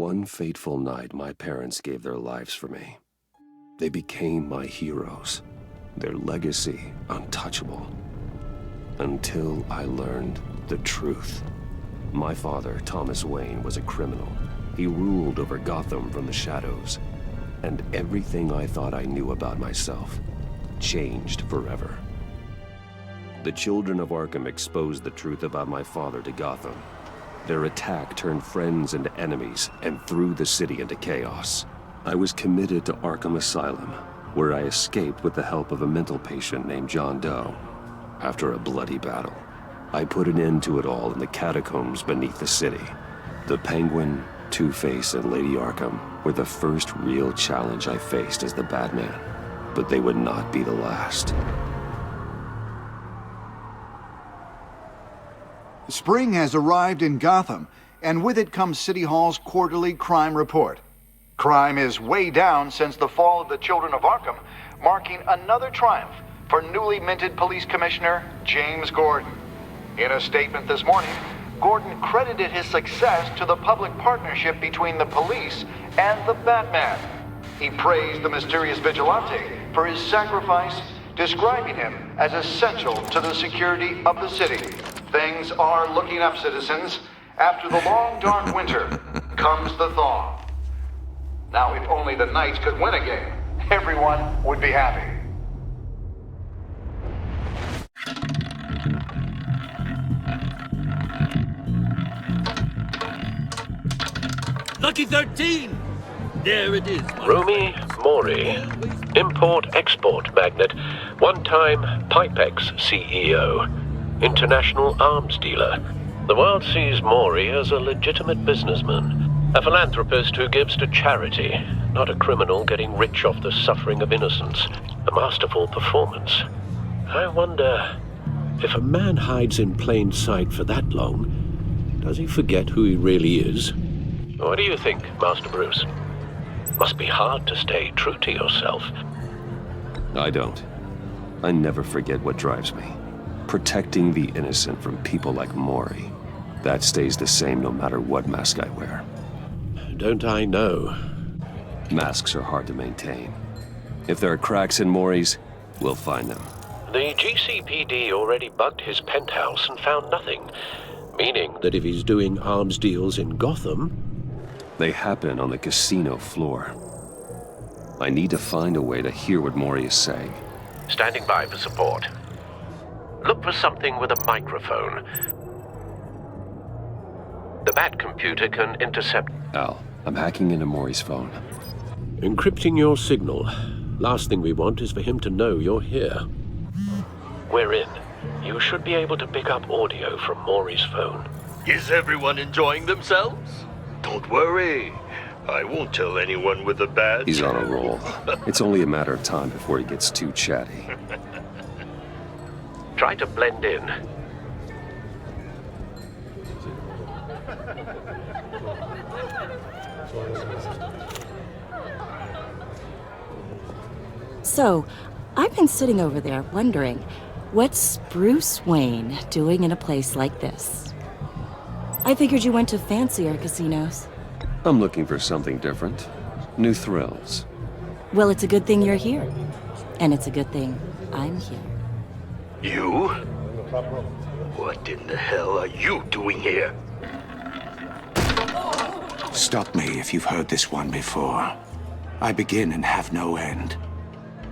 one fateful night, my parents gave their lives for me. They became my heroes, their legacy untouchable. Until I learned the truth. My father, Thomas Wayne, was a criminal. He ruled over Gotham from the shadows. And everything I thought I knew about myself changed forever. The children of Arkham exposed the truth about my father to Gotham. Their attack turned friends into enemies and threw the city into chaos. I was committed to Arkham Asylum, where I escaped with the help of a mental patient named John Doe. After a bloody battle, I put an end to it all in the catacombs beneath the city. The Penguin, Two-Face, and Lady Arkham were the first real challenge I faced as the Batman, but they would not be the last. Spring has arrived in Gotham, and with it comes City Hall's quarterly crime report. Crime is way down since the fall of the Children of Arkham, marking another triumph for newly minted Police Commissioner James Gordon. In a statement this morning, Gordon credited his success to the public partnership between the police and the Batman. He praised the mysterious vigilante for his sacrifice, describing him as essential to the security of the city. Things are looking up, citizens. After the long, dark winter comes the thaw. Now, if only the Knights could win a game, everyone would be happy. Lucky 13! There it is. Rumi Mori, import-export magnate, one-time Pipex CEO, international arms dealer. The world sees Mori as a legitimate businessman, a philanthropist who gives to charity, not a criminal getting rich off the suffering of innocence. A masterful performance. I wonder, if a man hides in plain sight for that long, does he forget who he really is? What do you think, Master Bruce? Must be hard to stay true to yourself. I don't. I never forget what drives me. Protecting the innocent from people like Mori. That stays the same no matter what mask I wear. Don't I know? Masks are hard to maintain. If there are cracks in Mori's, we'll find them. The GCPD already bugged his penthouse and found nothing. Meaning that if he's doing arms deals in Gotham... They happen on the casino floor. I need to find a way to hear what Mori is saying. Standing by for support. Look for something with a microphone. The Bat computer can intercept... Al, I'm hacking into Mori's phone. Encrypting your signal. Last thing we want is for him to know you're here. We're in. You should be able to pick up audio from Mori's phone. Is everyone enjoying themselves? Don't worry. I won't tell anyone with a badge. He's on a roll. It's only a matter of time before he gets too chatty. Try to blend in. So, I've been sitting over there wondering, what's Bruce Wayne doing in a place like this? I figured you went to fancier casinos. I'm looking for something different. New thrills. Well, it's a good thing you're here. And it's a good thing I'm here. You? What in the hell are you doing here? Stop me if you've heard this one before. I begin and have no end.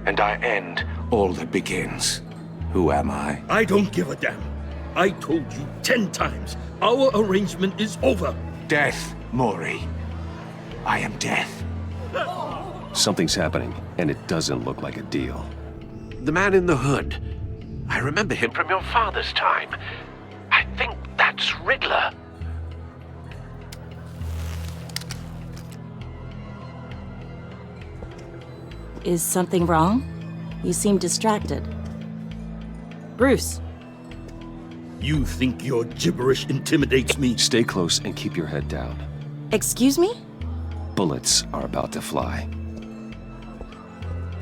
And I end all that begins. Who am I? I don't give a damn. I told you 10 times. Our arrangement is over. Death, Mori. I am death. Something's happening, and it doesn't look like a deal. The man in the hood. I remember him from your father's time. I think that's Riddler. Is something wrong? You seem distracted. Bruce. You think your gibberish intimidates me? Stay close and keep your head down. Excuse me? Bullets are about to fly.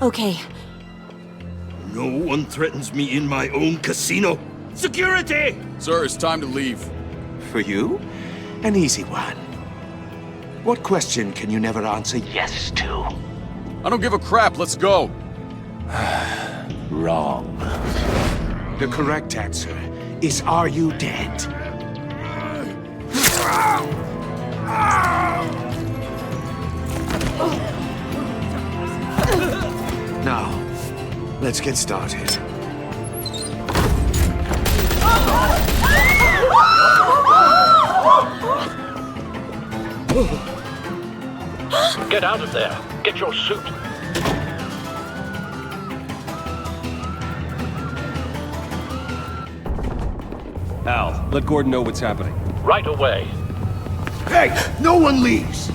Okay. No one threatens me in my own casino. Security! Sir, it's time to leave. For you? An easy one. What question can you never answer yes to? I don't give a crap, let's go! Wrong. The correct answer is, are you dead? Now, let's get started. Get out of there. Get your suit. Al, let Gordon know what's happening. Right away. Hey, no one leaves!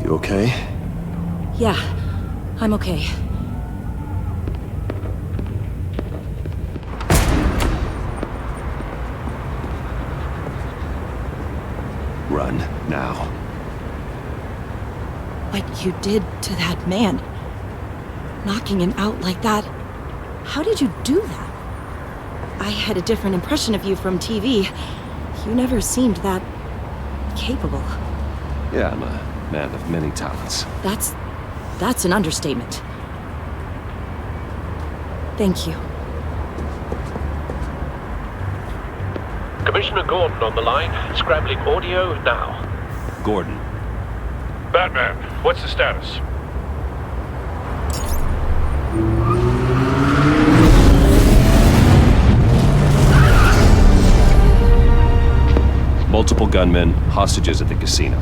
You okay? Yeah, I'm okay. Run, now. What you did to that man, knocking him out like that, how did you do that? I had a different impression of you from TV. You never seemed that capable. Yeah, I'm a man of many talents. That's an understatement. Thank you. Commissioner Gordon on the line. Scrambling audio now. Gordon. Batman, what's the status? Multiple gunmen, hostages at the casino.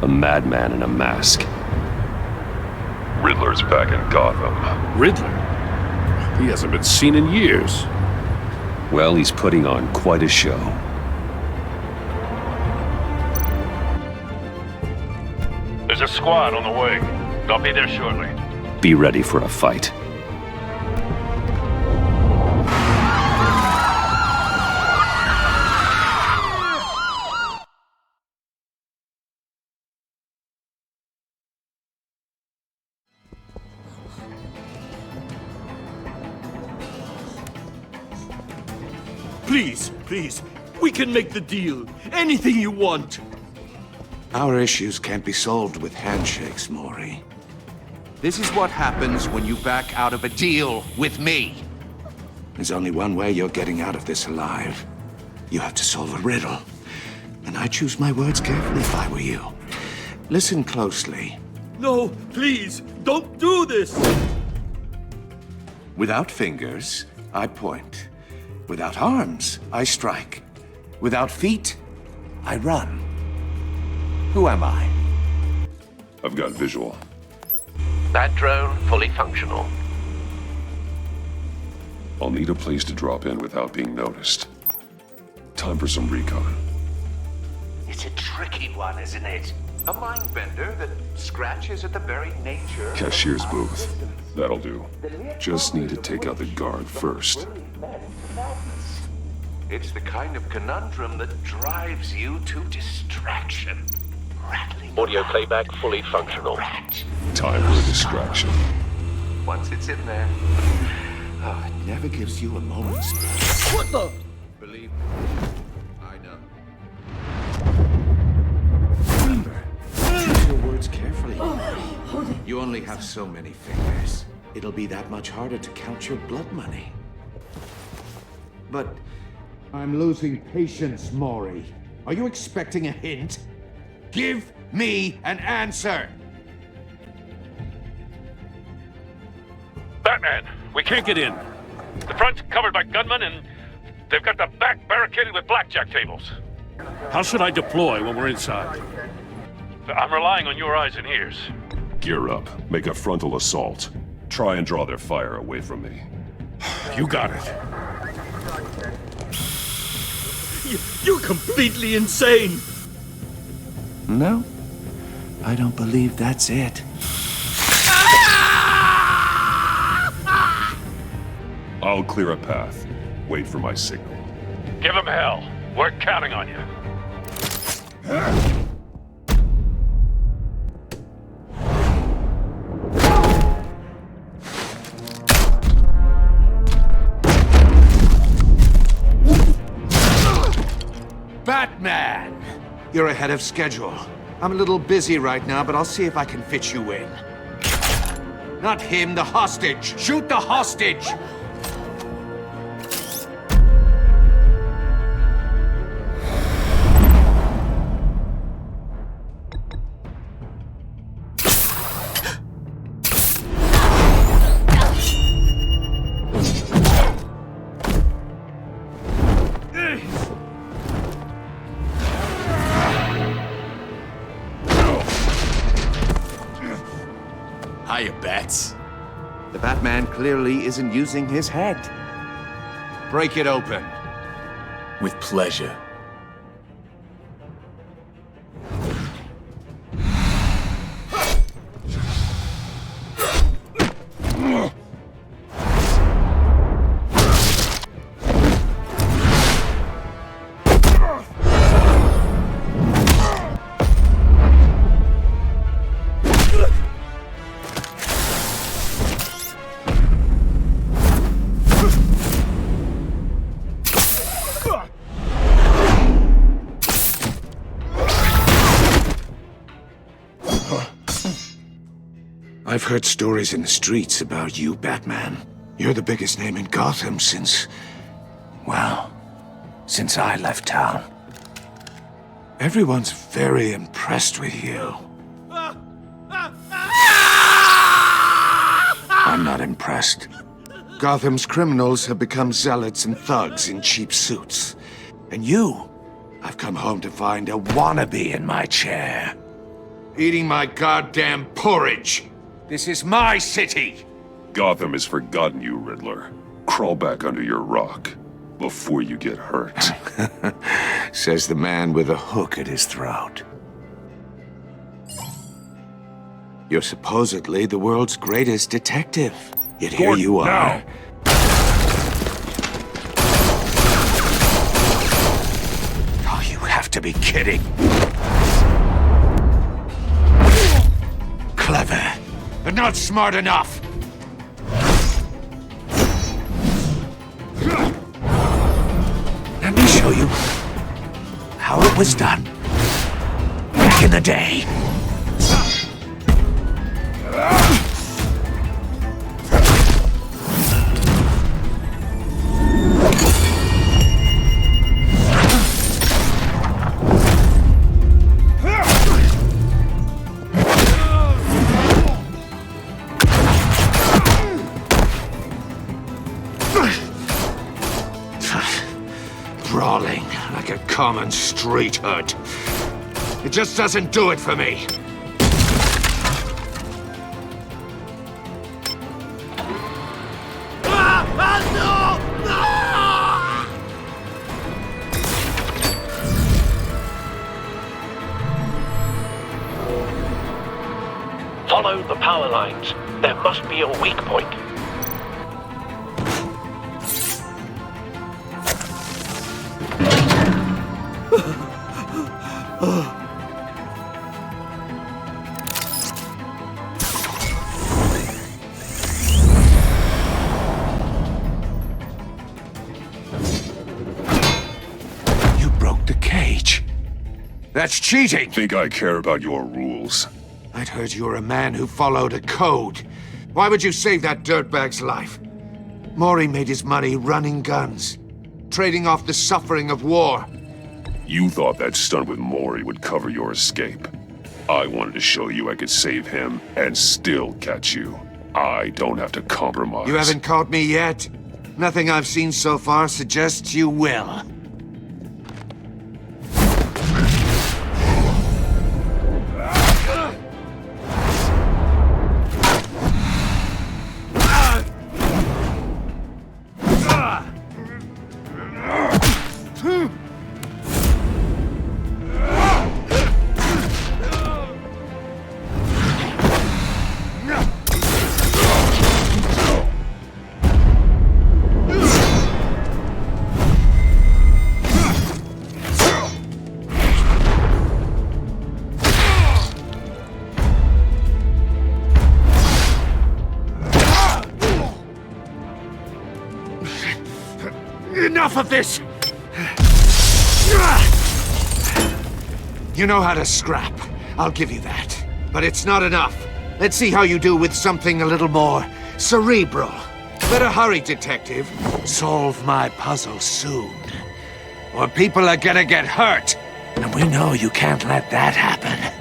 A madman in a mask. Riddler's back in Gotham. Riddler? He hasn't been seen in years. Well, he's putting on quite a show. There's a squad on the way. They'll be there shortly. Be ready for a fight. Please, please, we can make the deal. Anything you want. Our issues can't be solved with handshakes, Maury. This is what happens when you back out of a deal with me. There's only one way you're getting out of this alive. You have to solve a riddle. And I choose my words carefully if I were you. Listen closely. No, please, don't do this! Without fingers, I point. Without arms, I strike. Without feet, I run. Who am I? I've got visual. That drone fully functional. I'll need a place to drop in without being noticed. Time for some recon. It's a tricky one, isn't it? A mind bender that scratches at the very nature. Cashier's booth. That'll do. Just need to take out the guard first. It's the kind of conundrum that drives you to distraction. Rattling Audio around playback fully functional. rat. Time for a distraction. Once it's in there, oh, it never gives you a moment's. What the? Believe me, I know. Remember, choose your words carefully. You only have so many fingers. It'll be that much harder to count your blood money. But I'm losing patience, Maury. Are you expecting a hint? Give me an answer! Batman, we can't get in. The front's covered by gunmen and they've got the back barricaded with blackjack tables. How should I deploy when we're inside? I'm relying on your eyes and ears. Gear up. Make a frontal assault. Try and draw their fire away from me. You got it. You're completely insane! No, I don't believe that's it. I'll clear a path. Wait for my signal. Give him hell. We're counting on you. Batman! You're ahead of schedule. I'm a little busy right now, but I'll see if I can fit you in. Not him, the hostage! Shoot the hostage! Hiya, Bats. The Batman clearly isn't using his head. Break it open. With pleasure. I've heard stories in the streets about you, Batman. You're the biggest name in Gotham since... well, since I left town. Everyone's very impressed with you. I'm not impressed. Gotham's criminals have become zealots and thugs in cheap suits. And you, I've come home to find a wannabe in my chair. Eating my goddamn porridge. This is my city! Gotham has forgotten you, Riddler. Crawl back under your rock before you get hurt. Says the man with a hook at his throat. You're supposedly the world's greatest detective. Yet here you are. Now. Oh, you have to be kidding. Clever, but not smart enough. Let me show you how it was done back in the day. Brawling like a common street hood. It just doesn't do it for me. Follow the power lines. There must be a weak point. You broke the cage. That's cheating! Think I care about your rules? I'd heard you were a man who followed a code. Why would you save that dirtbag's life? Maury made his money running guns, trading off the suffering of war. You thought that stunt with Maury would cover your escape. I wanted to show you I could save him and still catch you. I don't have to compromise. You haven't caught me yet. Nothing I've seen so far suggests you will. enough of this! You know how to scrap. I'll give you that. But it's not enough. Let's see how you do with something a little more cerebral. Better hurry, detective. Solve my puzzle soon. Or people are gonna get hurt. And we know you can't let that happen.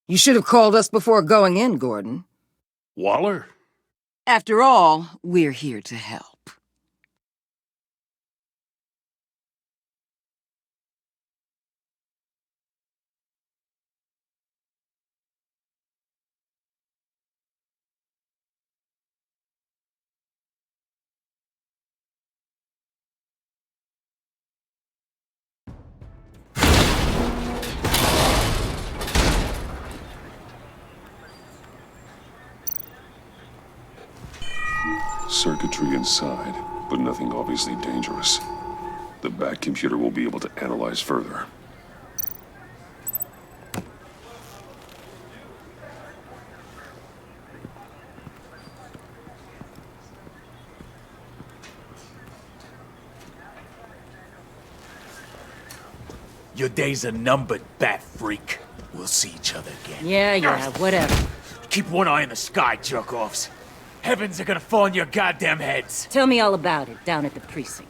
You should have called us before going in, Gordon. Waller? After all, we're here to help. Circuitry inside, but nothing obviously dangerous. The back computer will be able to analyze further. Your days are numbered, bat freak. We'll see each other again. Yeah, whatever. Keep one eye in the sky, jerk-offs. Heavens are gonna fall on your goddamn heads. Tell me all about it down at the precinct.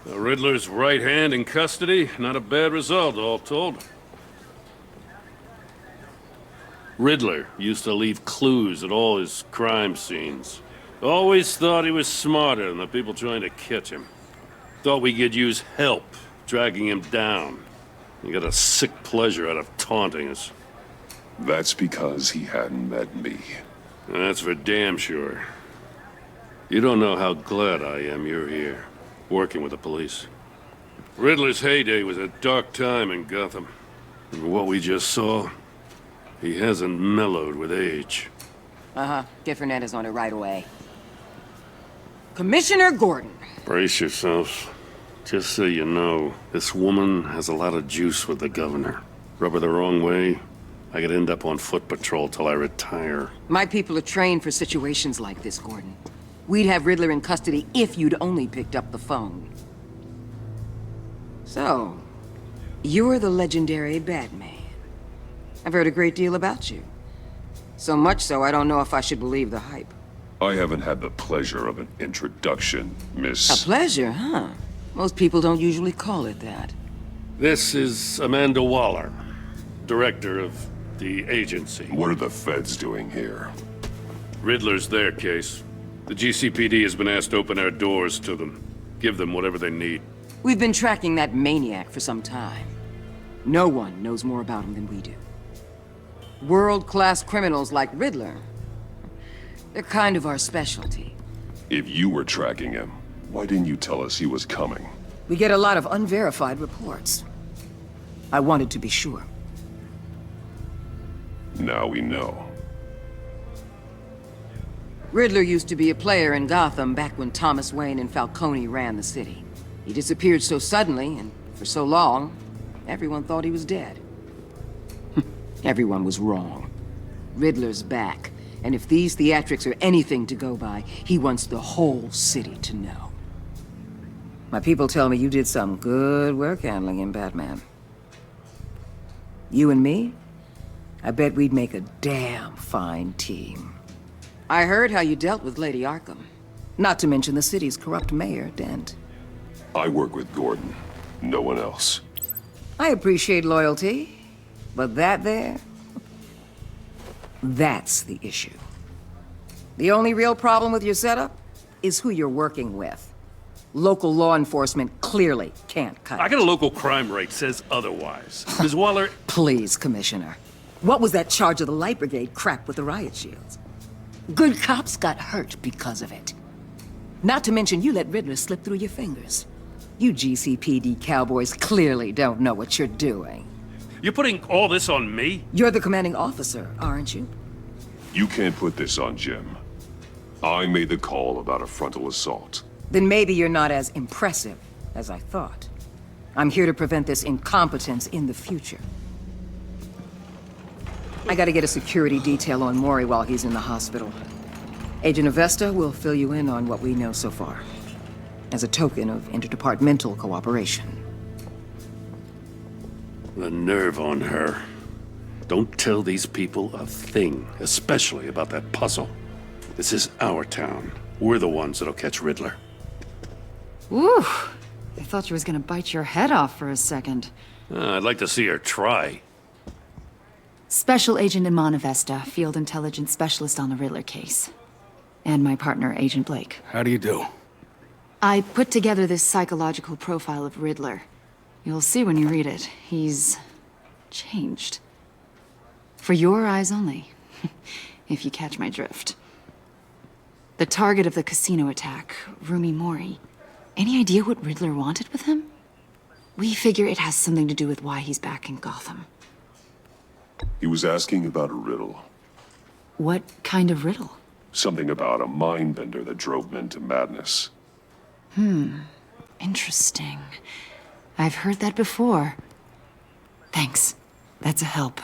The Riddler's right hand in custody. Not a bad result, all told. Riddler used to leave clues at all his crime scenes. Always thought he was smarter than the people trying to catch him. Thought we could use help dragging him down. He got a sick pleasure out of taunting us. That's because he hadn't met me. That's for damn sure. You don't know how glad I am you're here, working with the police. Riddler's heyday was a dark time in Gotham. And what we just saw, he hasn't mellowed with age. Get Fernandez on it right away. Commissioner Gordon. Brace yourselves. Just so you know, this woman has a lot of juice with the governor. Rub her the wrong way, I could end up on foot patrol till I retire. My people are trained for situations like this, Gordon. We'd have Riddler in custody if you'd only picked up the phone. So, you're the legendary Batman. I've heard a great deal about you. So much so, I don't know if I should believe the hype. I haven't had the pleasure of an introduction, Miss... A pleasure, huh? Most people don't usually call it that. This is Amanda Waller, director of the agency. What are the feds doing here? Riddler's their case. The GCPD has been asked to open our doors to them. Give them whatever they need. We've been tracking that maniac for some time. No one knows more about him than we do. World-class criminals like Riddler. They're kind of our specialty. If you were tracking him, why didn't you tell us he was coming? We get a lot of unverified reports. I wanted to be sure. Now we know. Riddler used to be a player in Gotham back when Thomas Wayne and Falcone ran the city. He disappeared so suddenly, and for so long, everyone thought he was dead. Everyone was wrong. Riddler's back, and if these theatrics are anything to go by, he wants the whole city to know. My people tell me you did some good work handling him, Batman. You and me? I bet we'd make a damn fine team. I heard how you dealt with Lady Arkham. Not to mention the city's corrupt mayor, Dent. I work with Gordon. No one else. I appreciate loyalty, but that there... that's the issue. The only real problem with your setup is who you're working with. Local law enforcement clearly can't cut I it. got a local crime rate says otherwise. Ms. Waller, Please, Commissioner. What was that charge of the Light Brigade crap with the riot shields? Good cops got hurt because of it. Not to mention you let Riddler slip through your fingers. You GCPD cowboys clearly don't know what you're doing. you're putting all this on me? You're the commanding officer, aren't you? You can't put this on Jim. I made the call about a frontal assault. Then maybe you're not as impressive as I thought. I'm here to prevent this incompetence in the future. I gotta get a security detail on Maury while he's in the hospital. Agent Avesta will fill you in on what we know so far, as a token of interdepartmental cooperation. The nerve on her. Don't tell these people a thing, especially about that puzzle. This is our town. We're the ones that'll catch Riddler. Woo! I thought you was gonna bite your head off for a second. I'd like to see her try. Special Agent Iman Avesta, Field Intelligence Specialist on the Riddler case. And my partner, Agent Blake. How do you do? I put together this psychological profile of Riddler. You'll see when you read it. He's changed. For your eyes only, if you catch my drift. The target of the casino attack, Rumi Mori. Any idea what Riddler wanted with him? We figure it has something to do with why he's back in Gotham. He was asking about a riddle. What kind of riddle? Something about a mind bender that drove men to madness. Interesting. I've heard that before. Thanks. That's a help.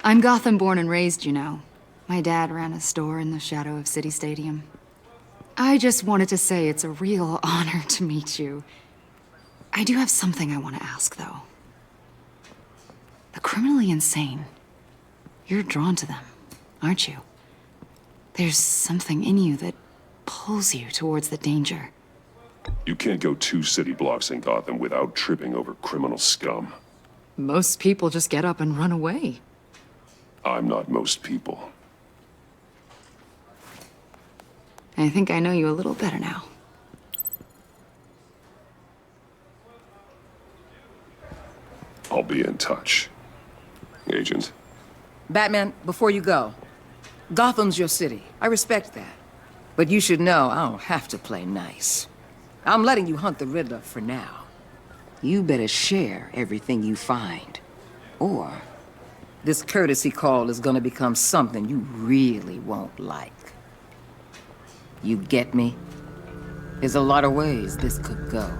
I'm Gotham born and raised, you know. My dad ran a store in the shadow of City Stadium. I just wanted to say it's a real honor to meet you. I do have something I want to ask, though. The criminally insane. You're drawn to them, aren't you? There's something in you that pulls you towards the danger. You can't go 2 city blocks in Gotham without tripping over criminal scum. Most people just get up and run away. I'm not most people. I think I know you a little better now. I'll be in touch. Agent. Batman, before you go, Gotham's your city. I respect that. But you should know I don't have to play nice. I'm letting you hunt the Riddler for now. You better share everything you find. Or this courtesy call is gonna become something you really won't like. You get me? There's a lot of ways this could go.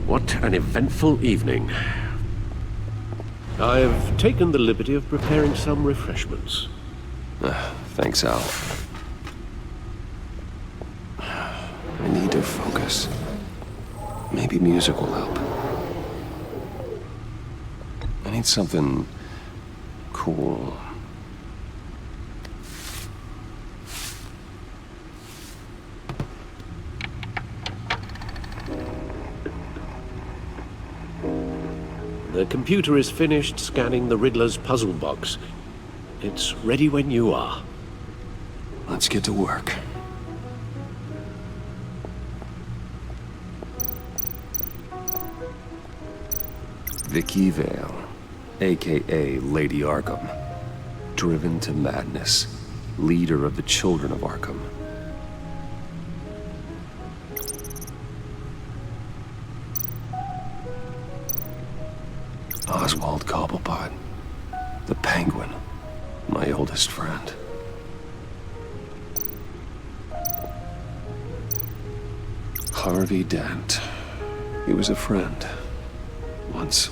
What an eventful evening. I've taken the liberty of preparing some refreshments. Thanks, Al. I need to focus. Maybe music will help. I need something cool. The computer is finished scanning the Riddler's puzzle box. It's ready when you are. Let's get to work. Vicky Vale, aka Lady Arkham, driven to madness, leader of the Children of Arkham. Oswald Cobblepot, the Penguin, my oldest friend. Harvey Dent. He was a friend. Once.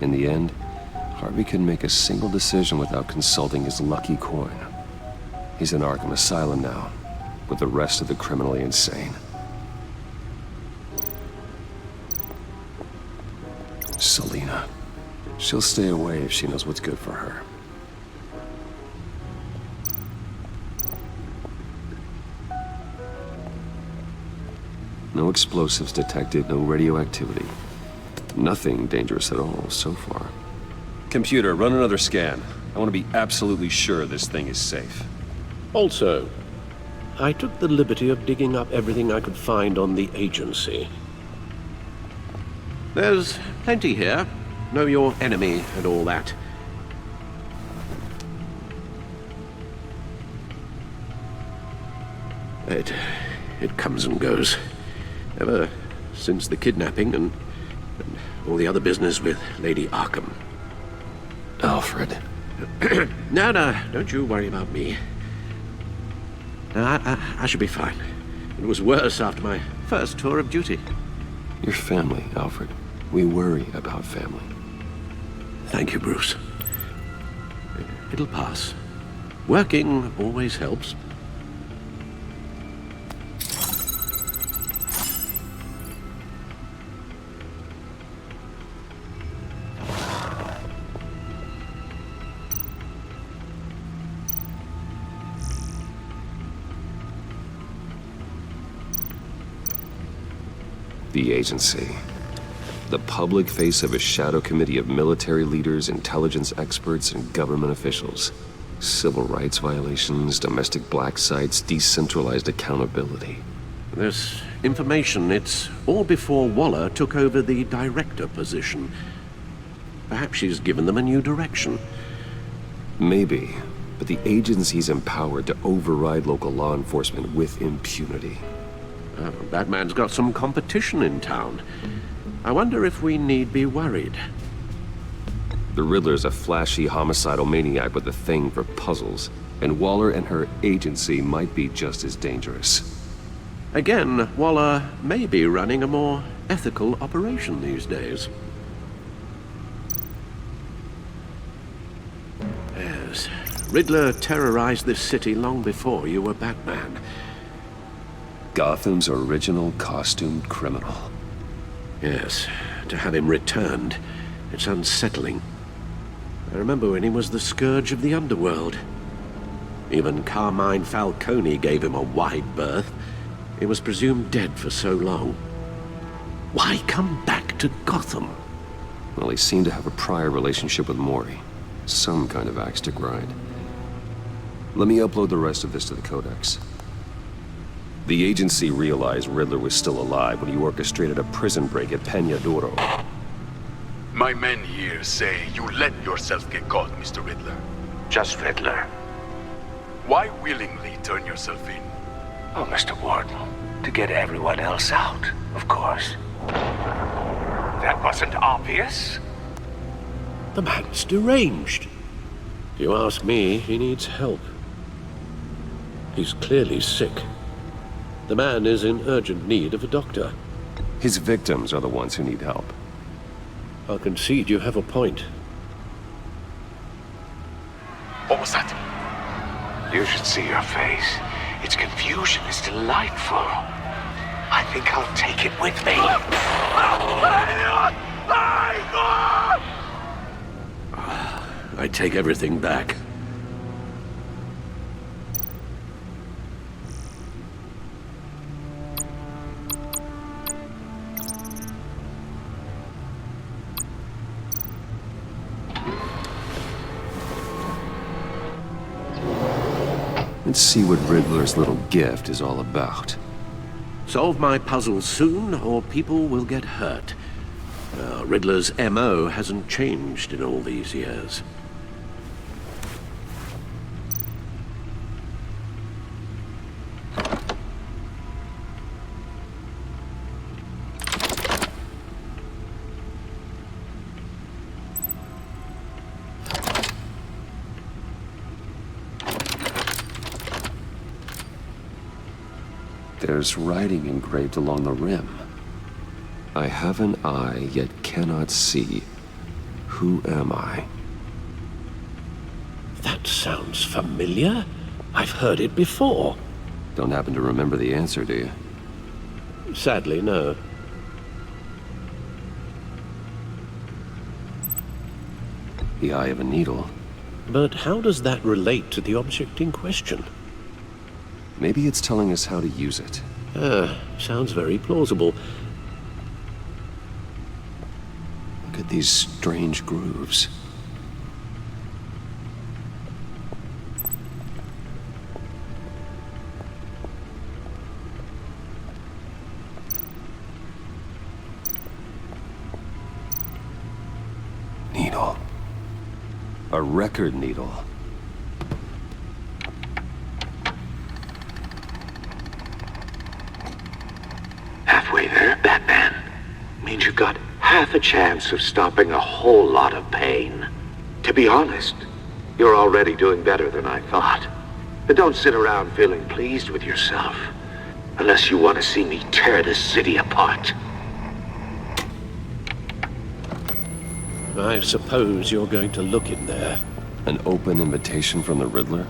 In the end, Harvey couldn't make a single decision without consulting his lucky coin. He's in Arkham Asylum now, with the rest of the criminally insane. Selina. She'll stay away if she knows what's good for her. No explosives detected, no radioactivity. Nothing dangerous at all so far. Computer, run another scan. I want to be absolutely sure this thing is safe. Also, I took the liberty of digging up everything I could find on the agency. There's plenty here. Know your enemy and all that. It comes and goes. Ever since the kidnapping and all the other business with Lady Arkham. Alfred. No, don't you worry about me. I should be fine. It was worse after my first tour of duty. Your family, Alfred. We worry about family. Thank you, Bruce. It'll pass. Working always helps. The agency. The public face of a shadow committee of military leaders, intelligence experts, and government officials. Civil rights violations, domestic black sites, decentralized accountability. This information, it's all before Waller took over the director position. Perhaps she's given them a new direction. Maybe, but the agency's empowered to override local law enforcement with impunity. Batman's got some competition in town. I wonder if we need be worried. The Riddler's a flashy homicidal maniac with a thing for puzzles, and Waller and her agency might be just as dangerous. Again, Waller may be running a more ethical operation these days. Yes, Riddler terrorized this city long before you were Batman. Gotham's original costumed criminal. Yes, to have him returned, it's unsettling. I remember when he was the scourge of the underworld. Even Carmine Falcone gave him a wide berth. He was presumed dead for so long. Why come back to Gotham? Well, he seemed to have a prior relationship with Mori. Some kind of axe to grind. Let me upload the rest of this to the Codex. The agency realized Riddler was still alive when he orchestrated a prison break at Peña Duro. My men here say you let yourself get caught, Mr. Riddler. Just Riddler. Why willingly turn yourself in? Oh, Mr. Warden, to get everyone else out, of course. That wasn't obvious. The man's deranged. If you ask me, he needs help. He's clearly sick. The man is in urgent need of a doctor. His victims are the ones who need help. I'll concede you have a point. What was that? You should see your face. Its confusion is delightful. I think I'll take it with me. I take everything back. Let's see what Riddler's little gift is all about. Solve my puzzle soon, or people will get hurt. Riddler's MO hasn't changed in all these years. There's writing engraved along the rim. I have an eye, yet cannot see. Who am I? That sounds familiar. I've heard it before. Don't happen to remember the answer, do you? Sadly, no. The eye of a needle. But how does that relate to the object in question? Maybe it's telling us how to use it. Sounds very plausible. Look at these strange grooves. Needle. A record needle. Halfway there, Batman. Means you've got half a chance of stopping a whole lot of pain. To be honest, you're already doing better than I thought. But don't sit around feeling pleased with yourself. Unless you want to see me tear this city apart. I suppose you're going to look in there. An open invitation from the Riddler?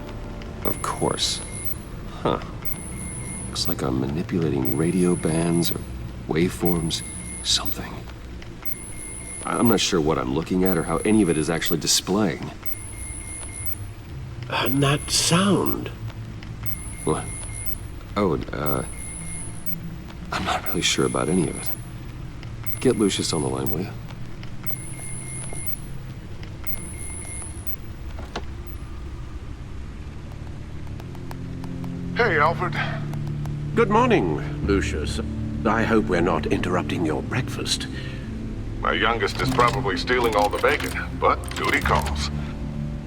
Of course. Huh. Looks like I'm manipulating radio bands or waveforms. Something. I'm not sure what I'm looking at or how any of it is actually displaying. And that sound. What? Oh, I'm not really sure about any of it. Get Lucius on the line, will you? Hey, Alfred. Good morning, Lucius. I hope we're not interrupting your breakfast. My youngest is probably stealing all the bacon, but duty calls.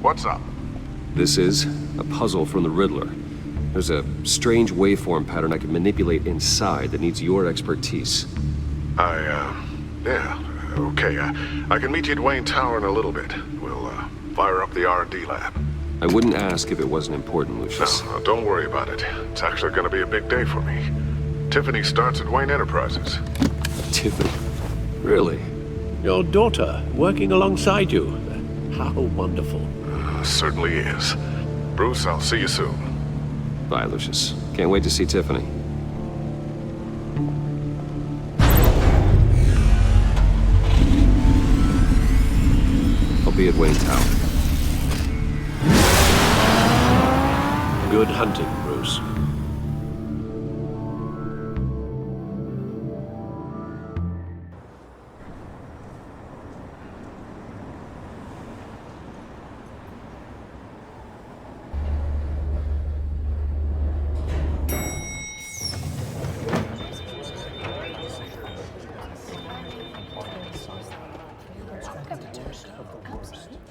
What's up? This is a puzzle from the Riddler. There's a strange waveform pattern I can manipulate inside that needs your expertise. Yeah, okay. I can meet you at Wayne Tower in a little bit. We'll, fire up the R&D lab. I wouldn't ask if it wasn't important, Lucius. No, don't worry about it. It's actually gonna be a big day for me. Tiffany starts at Wayne Enterprises. Tiffany? Really? Your daughter, working alongside you. How wonderful. Certainly is. Bruce, I'll see you soon. Bye, Lucius. Can't wait to see Tiffany. I'll be at Wayne Tower. Good hunting, Bruce.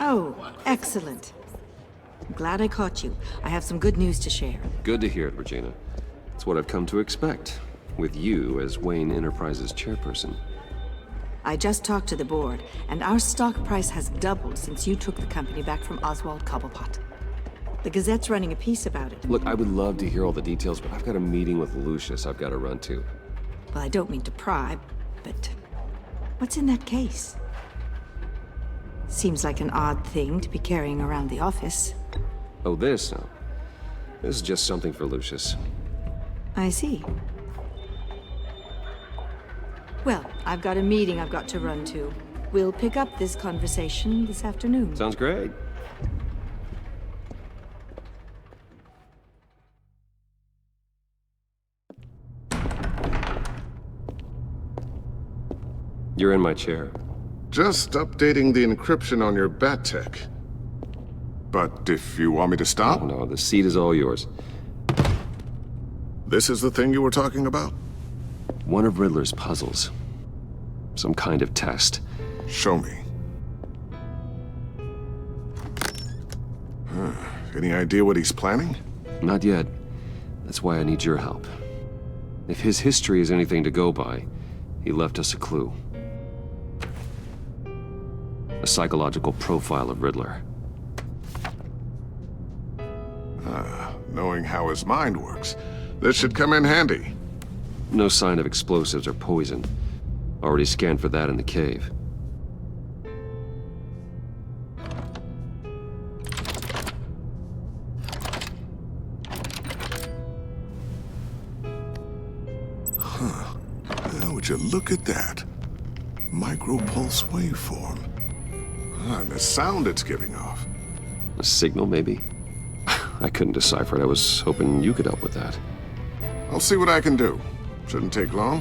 Oh, excellent. I'm glad I caught you. I have some good news to share. Good to hear it, Regina. It's what I've come to expect, with you as Wayne Enterprises chairperson. I just talked to the board, and our stock price has doubled since you took the company back from Oswald Cobblepot. The Gazette's running a piece about it. Look, I would love to hear all the details, but I've got a meeting with Lucius I've got to run to. Well, I don't mean to pry, but what's in that case? Seems like an odd thing to be carrying around the office. Oh, this? No. This is just something for Lucius. I see. Well, I've got a meeting I've got to run to. We'll pick up this conversation this afternoon. Sounds great. You're in my chair. Just updating the encryption on your bat tech. But if you want me to stop? Oh, no, the seat is all yours. This is the thing you were talking about? One of Riddler's puzzles. Some kind of test. Show me. Any idea what he's planning? Not yet. That's why I need your help. If his history is anything to go by, he left us a clue. A psychological profile of Riddler. Knowing how his mind works, this should come in handy. No sign of explosives or poison. Already scanned for that in the cave. Well, would you look at that? Micropulse waveform. And the sound it's giving off. A signal, maybe? I couldn't decipher it. I was hoping you could help with that. I'll see what I can do. Shouldn't take long.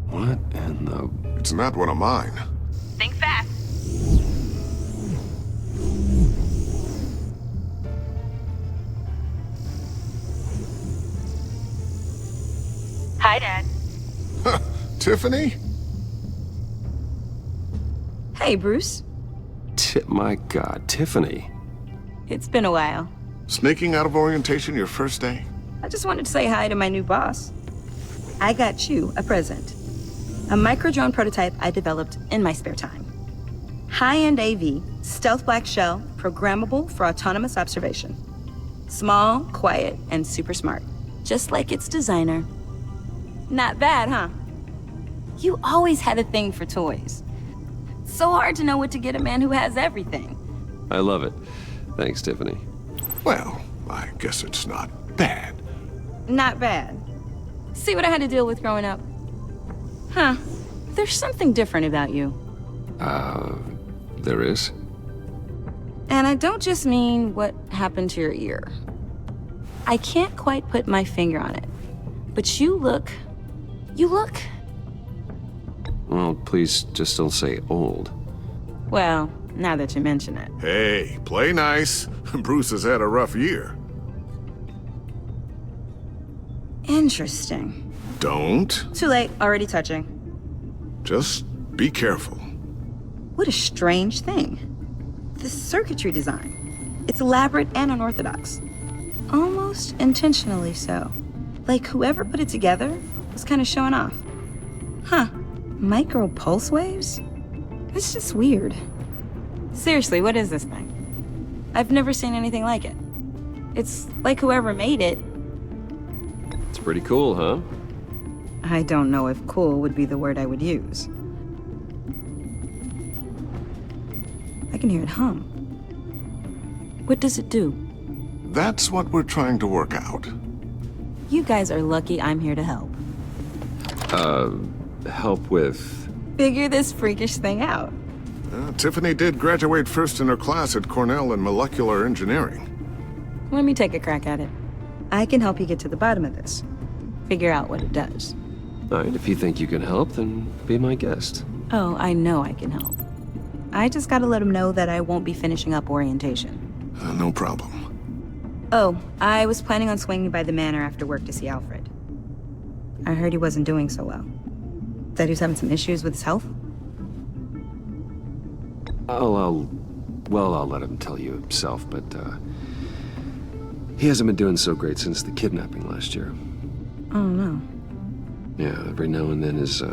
What in the... It's not one of mine. Think fast. Hi, Dad. Tiffany? Hey, Bruce. My God, Tiffany. It's been a while. Sneaking out of orientation your first day? I just wanted to say hi to my new boss. I got you a present. A micro-drone prototype I developed in my spare time. High-end AV, stealth black shell, programmable for autonomous observation. Small, quiet, and super smart. Just like its designer. Not bad, huh? You always had a thing for toys. So hard to know what to get a man who has everything. I love it. Thanks, Tiffany. Well, I guess it's not bad. Not bad. See what I had to deal with growing up? Huh. There's something different about you. There is? And I don't just mean what happened to your ear. I can't quite put my finger on it. But you look... Well, please just don't say old. Well, now that you mention it. Hey, play nice. Bruce has had a rough year. Interesting. Don't. Too late, already touching. Just be careful. What a strange thing. The circuitry design. It's elaborate and unorthodox. Almost intentionally so. Like whoever put it together was kind of showing off. Huh. Micro pulse waves? It's just weird. Seriously, what is this thing? I've never seen anything like it. It's like whoever made it. It's pretty cool, huh? I don't know if cool would be the word I would use. I can hear it hum. What does it do? That's what we're trying to work out. You guys are lucky I'm here to help. Help with... Figure this freakish thing out. Tiffany did graduate first in her class at Cornell in molecular engineering. Let me take a crack at it. I can help you get to the bottom of this. Figure out what it does. All right, if you think you can help, then be my guest. Oh, I know I can help. I just gotta let him know that I won't be finishing up orientation. No problem. Oh, I was planning on swinging by the manor after work to see Alfred. I heard he wasn't doing so well. That he was having some issues with his health? I'll let him tell you himself, but, he hasn't been doing so great since the kidnapping last year. Oh, no. Yeah, every now and then his,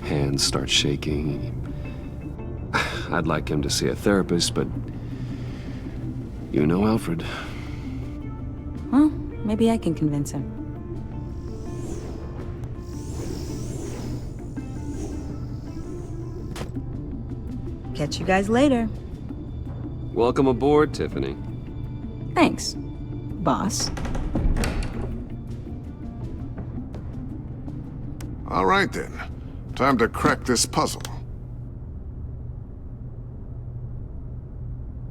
hands start shaking. I'd like him to see a therapist, but... You know Alfred. Well, maybe I can convince him. Catch you guys later. Welcome aboard, Tiffany. Thanks, boss. All right, then. Time to crack this puzzle.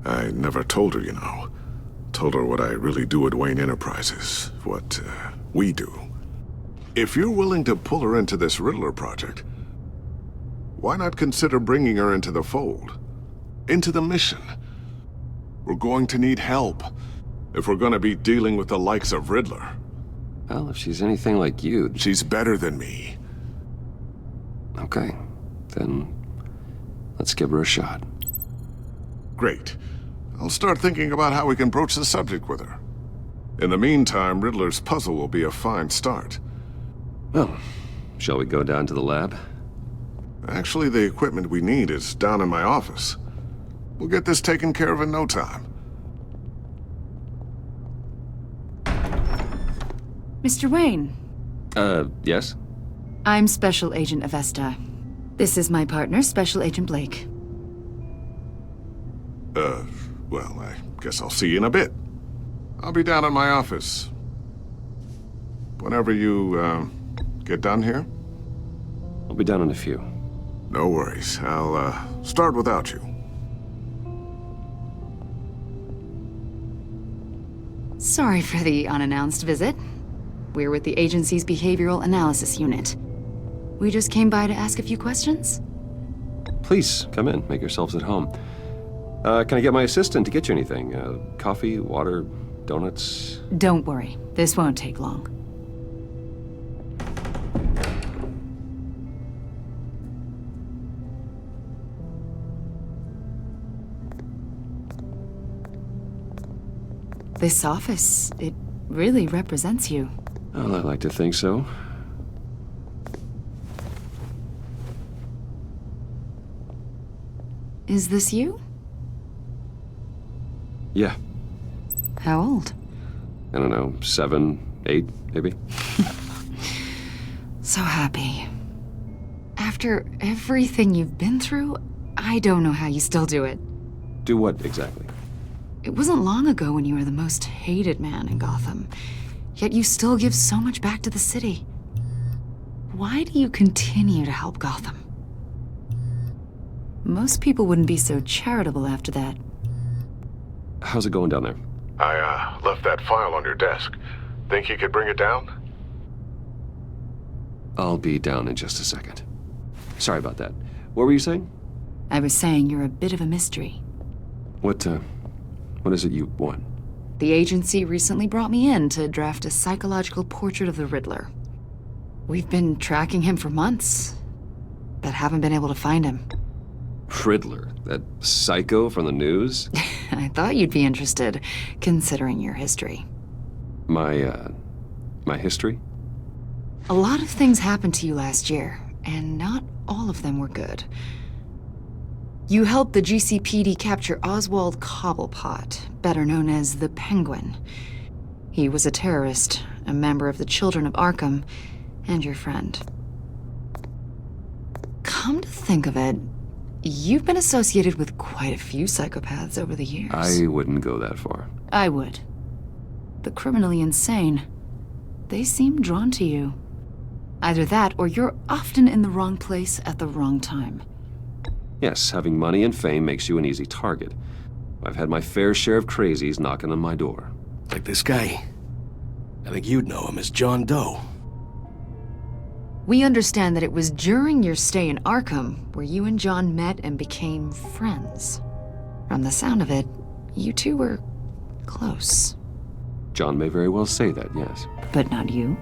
I never told her, you know. Told her what I really do at Wayne Enterprises. What, we do. If you're willing to pull her into this Riddler project, why not consider bringing her into the fold? Into the mission? We're going to need help if we're going to be dealing with the likes of Riddler. Well, if she's anything like you... She's better than me. Okay, then let's give her a shot. Great. I'll start thinking about how we can broach the subject with her. In the meantime, Riddler's puzzle will be a fine start. Well, shall we go down to the lab? Actually, the equipment we need is down in my office. We'll get this taken care of in no time. Mr. Wayne. Yes? I'm Special Agent Avesta. This is my partner, Special Agent Blake. Well, I guess I'll see you in a bit. I'll be down in my office. Whenever you, get done here? I'll be down in a few. No worries. I'll, start without you. Sorry for the unannounced visit. We're with the agency's Behavioral Analysis Unit. We just came by to ask a few questions. Please, come in. Make yourselves at home. Can I get my assistant to get you anything? Coffee, water, donuts? Don't worry. This won't take long. This office, it really represents you. Well, I like to think so. Is this you? Yeah. How old? I don't know, 7, 8, maybe? So happy. After everything you've been through, I don't know how you still do it. Do what exactly? It wasn't long ago when you were the most hated man in Gotham, yet you still give so much back to the city. Why do you continue to help Gotham? Most people wouldn't be so charitable after that. How's it going down there? I, left that file on your desk. Think you could bring it down? I'll be down in just a second. Sorry about that. What were you saying? I was saying you're a bit of a mystery. What is it you want? The agency recently brought me in to draft a psychological portrait of the Riddler. We've been tracking him for months, but haven't been able to find him. Riddler? That psycho from the news? I thought you'd be interested, considering your history. My history? A lot of things happened to you last year, and not all of them were good. You helped the GCPD capture Oswald Cobblepot, better known as the Penguin. He was a terrorist, a member of the Children of Arkham, and your friend. Come to think of it, you've been associated with quite a few psychopaths over the years. I wouldn't go that far. I would. The criminally insane. They seem drawn to you. Either that, or you're often in the wrong place at the wrong time. Yes, having money and fame makes you an easy target. I've had my fair share of crazies knocking on my door. Like this guy. I think you'd know him as John Doe. We understand that it was during your stay in Arkham where you and John met and became friends. From the sound of it, you two were close. John may very well say that, yes. But not you?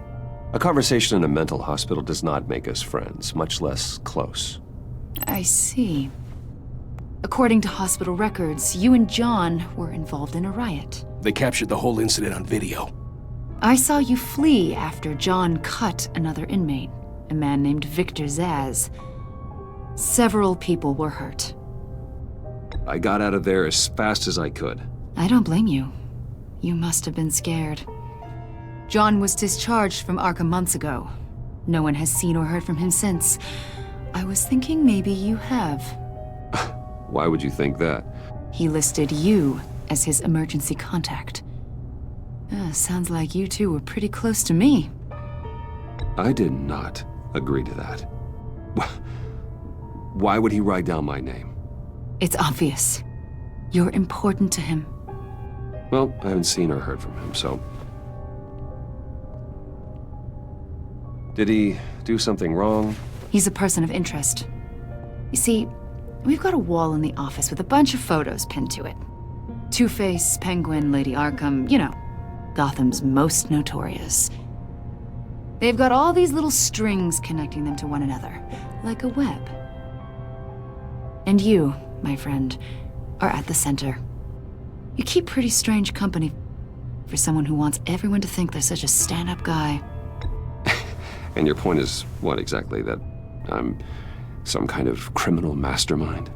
A conversation in a mental hospital does not make us friends, much less close. I see. According to hospital records, you and John were involved in a riot. They captured the whole incident on video. I saw you flee after John cut another inmate, a man named Victor Zaz. Several people were hurt. I got out of there as fast as I could. I don't blame you. You must have been scared. John was discharged from Arkham months ago. No one has seen or heard from him since. I was thinking maybe you have. Why would you think that? He listed you as his emergency contact. Sounds like you two were pretty close to me. I did not agree to that. Why would he write down my name? It's obvious. You're important to him. Well, I haven't seen or heard from him, so... Did he do something wrong? He's a person of interest. You see, we've got a wall in the office with a bunch of photos pinned to it. Two-Face, Penguin, Lady Arkham, you know, Gotham's most notorious. They've got all these little strings connecting them to one another, like a web. And you, my friend, are at the center. You keep pretty strange company for someone who wants everyone to think they're such a stand-up guy. And your point is what exactly? That I'm some kind of criminal mastermind?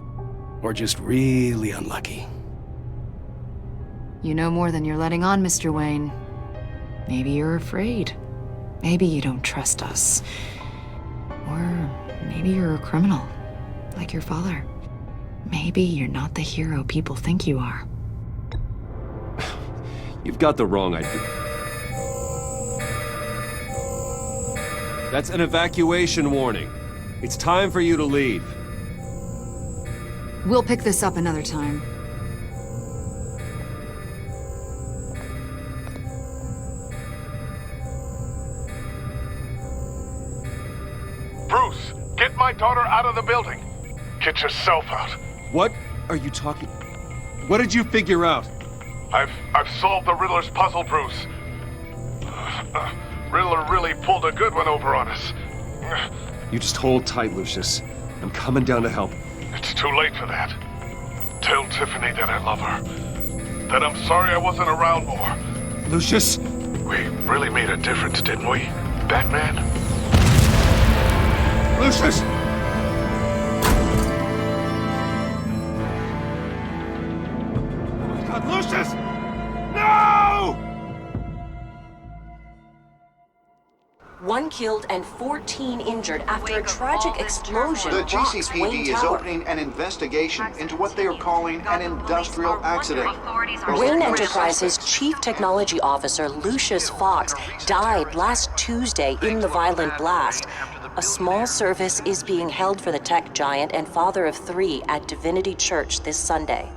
Or just really unlucky. You know more than you're letting on, Mr. Wayne. Maybe you're afraid. Maybe you don't trust us. Or maybe you're a criminal, like your father. Maybe you're not the hero people think you are. You've got the wrong idea. That's an evacuation warning. It's time for you to leave. We'll pick this up another time. Bruce, get my daughter out of the building. Get yourself out. What are you talking? What did you figure out? I've solved the Riddler's puzzle, Bruce. Riddler really pulled a good one over on us. You just hold tight, Lucius. I'm coming down to help. It's too late for that. Tell Tiffany that I love her. That I'm sorry I wasn't around more. Lucius! We really made a difference, didn't we, Batman? Lucius! Oh my God, Lucius! No! 1 killed and 14 injured after a tragic explosion The rocks Wayne GCPD is Tower. opening an investigation into what they are calling an industrial accident. Wayne Enterprises' Chief Technology Officer Lucius Fox died last Tuesday in the violent blast. A small service is being held for the tech giant and father of 3 at Divinity Church this Sunday.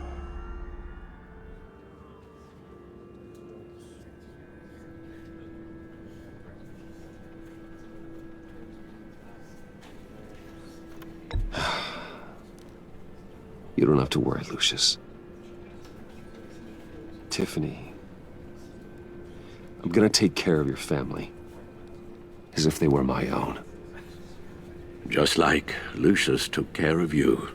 You don't have to worry, Lucius. Tiffany, I'm gonna take care of your family. As if they were my own. Just like Lucius took care of you.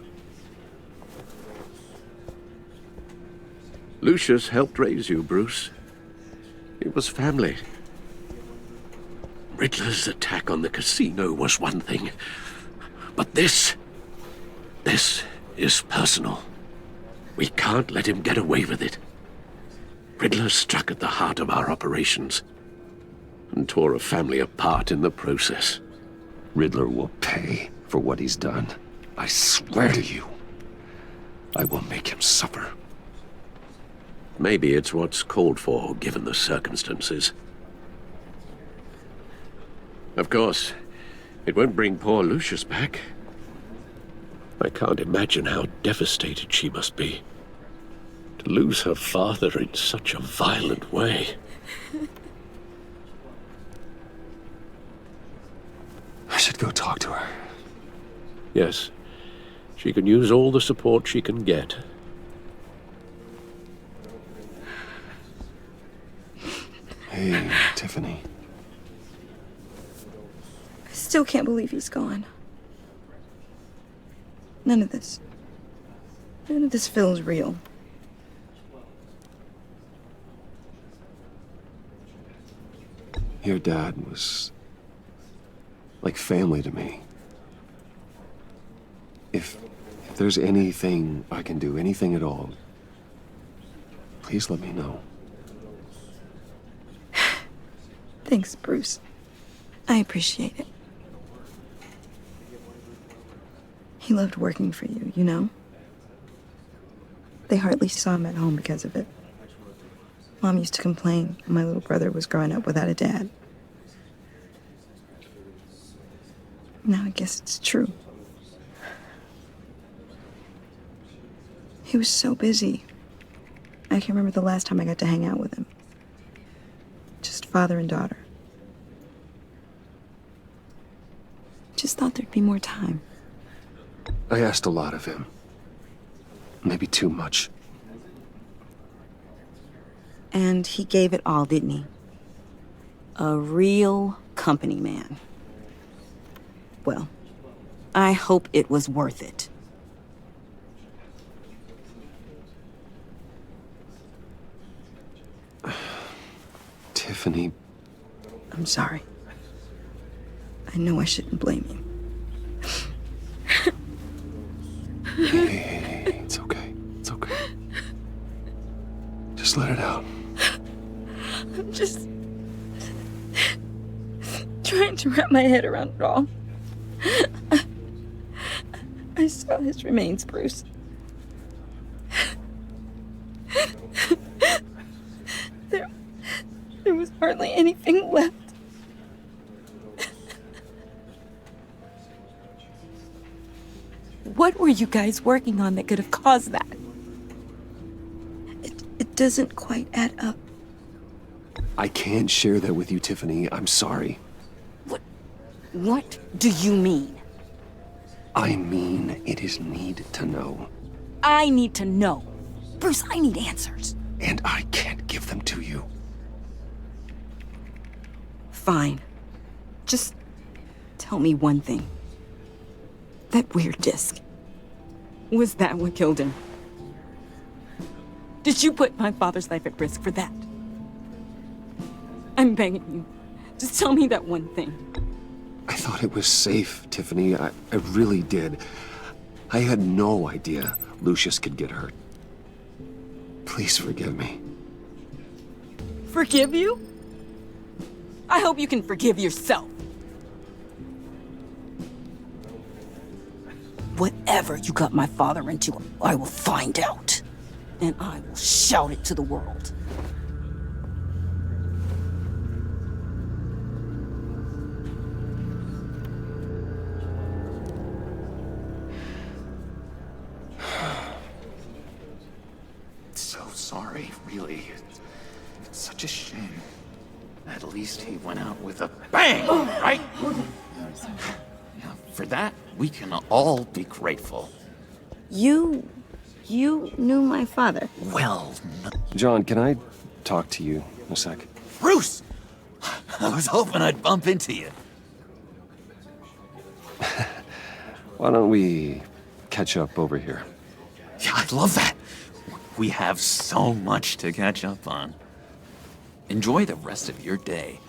Lucius helped raise you, Bruce. It was family. Riddler's attack on the casino was one thing. But this is personal. We can't let him get away with it. Riddler struck at the heart of our operations and tore a family apart in the process. Riddler will pay for what he's done. I swear to you, I will make him suffer. Maybe it's what's called for, given the circumstances. Of course, it won't bring poor Lucius back. I can't imagine how devastated she must be. To lose her father in such a violent way. I should go talk to her. Yes, she can use all the support she can get. Hey, Tiffany. I still can't believe he's gone. None of this feels real. Your dad was like family to me. If there's anything I can do, anything at all, please let me know. Thanks, Bruce. I appreciate it. He loved working for you, you know? They hardly saw him at home because of it. Mom used to complain my little brother was growing up without a dad. Now I guess it's true. He was so busy. I can't remember the last time I got to hang out with him. Just father and daughter. Just thought there'd be more time. I asked a lot of him. Maybe too much. And he gave it all, didn't he? A real company man. Well, I hope it was worth it. Tiffany. I'm sorry. I know I shouldn't blame you. Hey, it's okay. It's okay. Just let it out. I'm just... trying to wrap my head around it all. I saw his remains, Bruce. There was hardly anything left. What were you guys working on that could have caused that? It doesn't quite add up. I can't share that with you, Tiffany. I'm sorry. What do you mean? I mean, it is need to know. I need to know. Bruce, I need answers. And I can't give them to you. Fine. Just tell me one thing. That weird disc. Was that what killed him? Did you put my father's life at risk for that? I'm begging you. Just tell me that one thing. I thought it was safe, Tiffany. I really did. I had no idea Lucius could get hurt. Please forgive me. Forgive you? I hope you can forgive yourself. Whatever you got my father into, I will find out. And I will shout it to the world. So sorry, really. It's such a shame. At least he went out with a bang, right? Now, for that, we can all be grateful. You knew my father. Well, John, can I talk to you a sec? Bruce! I was hoping I'd bump into you. Why don't we catch up over here? Yeah, I'd love that. We have so much to catch up on. Enjoy the rest of your day.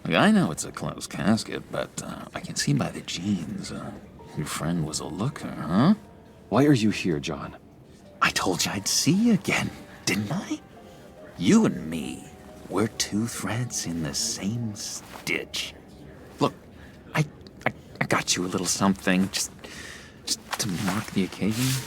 Look, I know it's a closed casket, but I can see by the jeans, your friend was a looker, huh? Why are you here, John? I told you I'd see you again, didn't I? You and me, we're two threads in the same stitch. Look, I got you a little something, just to mark the occasion.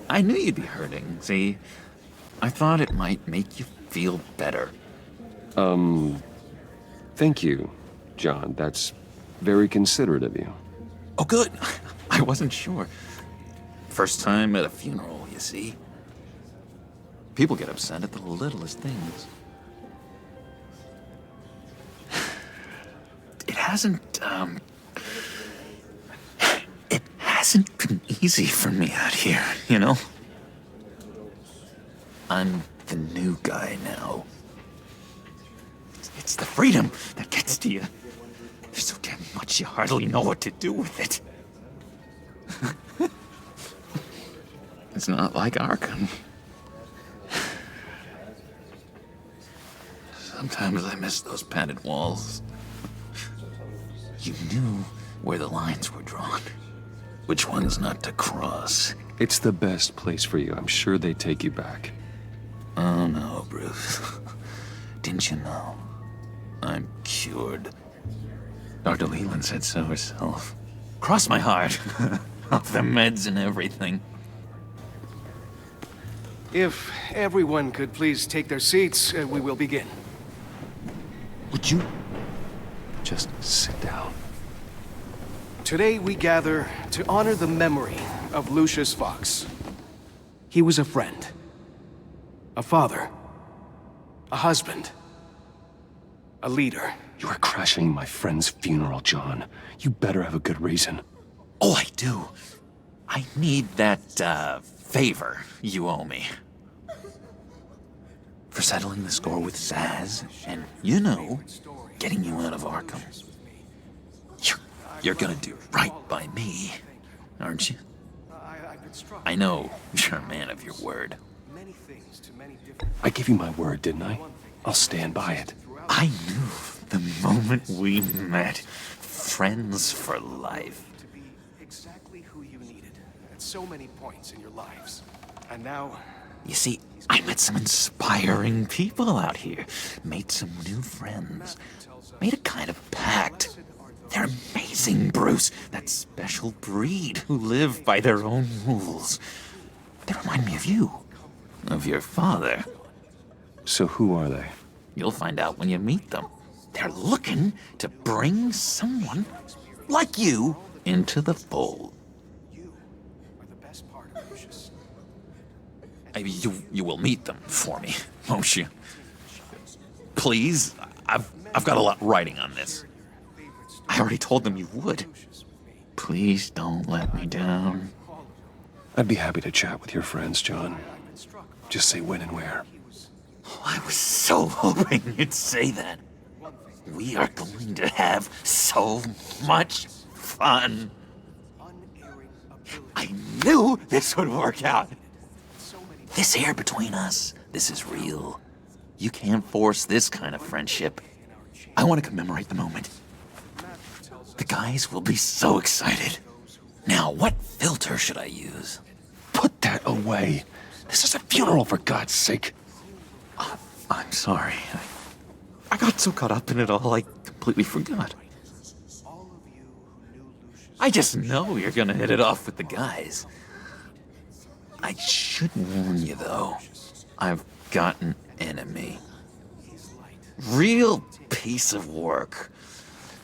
I knew you'd be hurting, see? I thought it might make you feel better. Thank you, John. That's very considerate of you. Oh, good. I wasn't sure. First time at a funeral, you see? People get upset at the littlest things. It hasn't been easy for me out here, you know? I'm the new guy now. It's the freedom that gets to you. There's so damn much you hardly know what to do with it. It's not like Arkham. Sometimes I miss those padded walls. You knew where the lines were drawn. Which ones not to cross. It's the best place for you. I'm sure they take you back. Oh no, Bruce. Didn't you know? I'm cured. Dr. Leland said so herself. Cross my heart. Off the meds and everything. If everyone could please take their seats, we will begin. Would you just sit down? Today we gather to honor the memory of Lucius Fox. He was a friend, a father, a husband, a leader. You are crashing my friend's funeral, John. You better have a good reason. Oh, I do. I need that, favor you owe me. For settling the score with Zaz, and, you know, getting you out of Arkham. You're gonna do right by me, aren't you? I know you're a man of your word. I gave you my word, didn't I? I'll stand by it. I knew the moment we met. Friends for life. To be exactly who you needed at so many points in your lives. And now... You see, I met some inspiring people out here. Made some new friends. Made a kind of pact. They're amazing, Bruce. That special breed who live by their own rules. They remind me of you. Of your father. So who are they? You'll find out when you meet them. They're looking to bring someone like you into the fold. You will meet them for me, won't you? Please, I've got a lot writing on this. I already told them you would. Please don't let me down. I'd be happy to chat with your friends, John. Just say when and where. Oh, I was so hoping you'd say that. We are going to have so much fun. I knew this would work out. This here between us, this is real. You can't force this kind of friendship. I want to commemorate the moment. The guys will be so excited. Now, what filter should I use? Put that away. This is a funeral, for God's sake. I'm sorry. I got so caught up in it all, I completely forgot. I just know you're gonna hit it off with the guys. I should warn you, though. I've got an enemy. Real piece of work.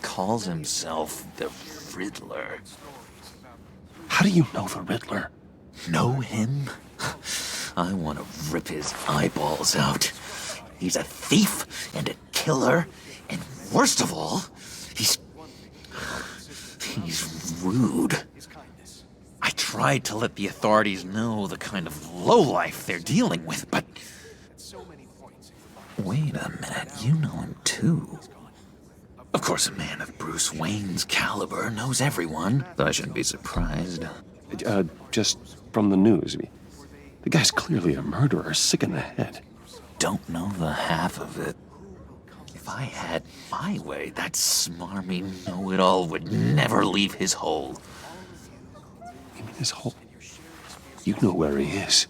Calls himself the Riddler. How do you know the Riddler? Know him? I want to rip his eyeballs out. He's a thief and a killer, and worst of all, he's rude. I tried to let the authorities know the kind of lowlife they're dealing with, but... Wait a minute, you know him too. Of course, a man of Bruce Wayne's caliber knows everyone, so I shouldn't be surprised. Just from the news. The guy's clearly a murderer, sick in the head. Don't know the half of it. If I had my way, that smarmy know-it-all would never leave his hole. You mean his hole? You know where he is.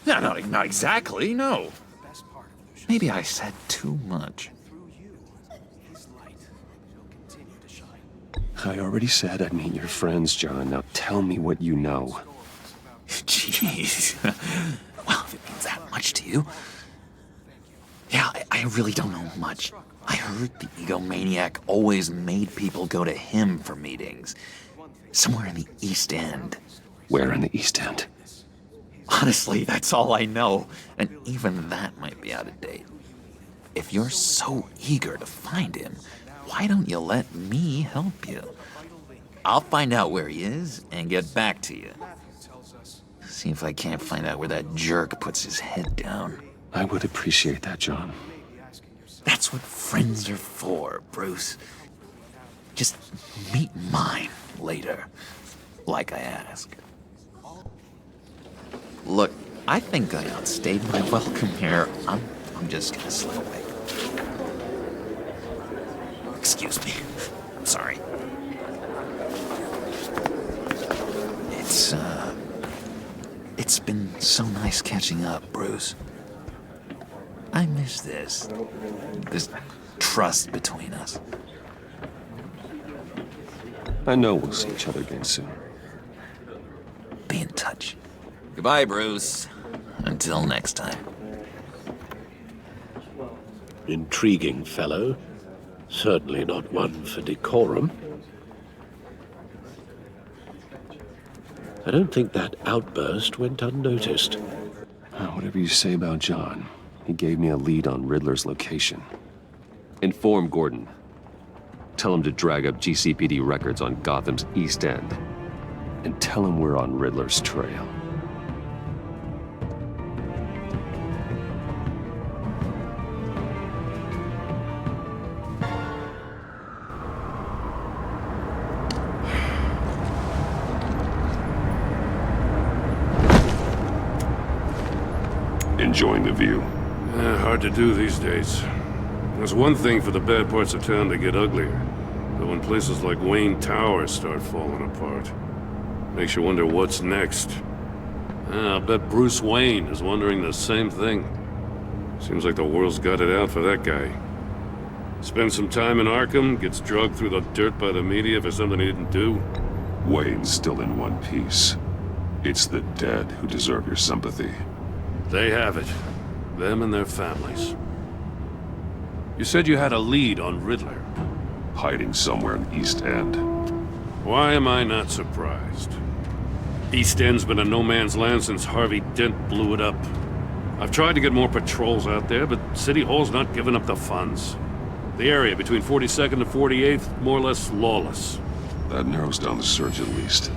No, not exactly, no. Maybe I said too much. I already said I'd meet your friends, John. Now tell me what you know. Jeez. Well, if it means that much to you. Yeah, I really don't know much. I heard the egomaniac always made people go to him for meetings. Somewhere in the East End. Where in the East End? Honestly, that's all I know. And even that might be out of date. If you're so eager to find him, why don't you let me help you? I'll find out where he is and get back to you. See if I can't find out where that jerk puts his head down. I would appreciate that, John. That's what friends are for, Bruce. Just meet mine later, like I asked. Look, I think I outstayed my welcome here. I'm just gonna slip away. Excuse me. I'm sorry. It's been so nice catching up, Bruce. I miss this trust between us. I know we'll see each other again soon. Be in touch. Goodbye, Bruce. Until next time. Intriguing fellow. Certainly not one for decorum. I don't think that outburst went unnoticed. Whatever you say about John, he gave me a lead on Riddler's location. Inform Gordon. Tell him to drag up GCPD records on Gotham's East End. And tell him we're on Riddler's trail. Enjoying the view. Hard to do these days. There's one thing for the bad parts of town to get uglier, but when places like Wayne Towers start falling apart, makes you wonder what's next. I'll bet Bruce Wayne is wondering the same thing. Seems like the world's got it out for that guy. Spends some time in Arkham, gets drugged through the dirt by the media for something he didn't do. Wayne's still in one piece. It's the dead who deserve your sympathy. They have it. Them and their families. You said you had a lead on Riddler. Hiding somewhere in East End. Why am I not surprised? East End's been a no-man's land since Harvey Dent blew it up. I've tried to get more patrols out there, but City Hall's not giving up the funds. The area between 42nd and 48th, more or less lawless. That narrows down the search at least.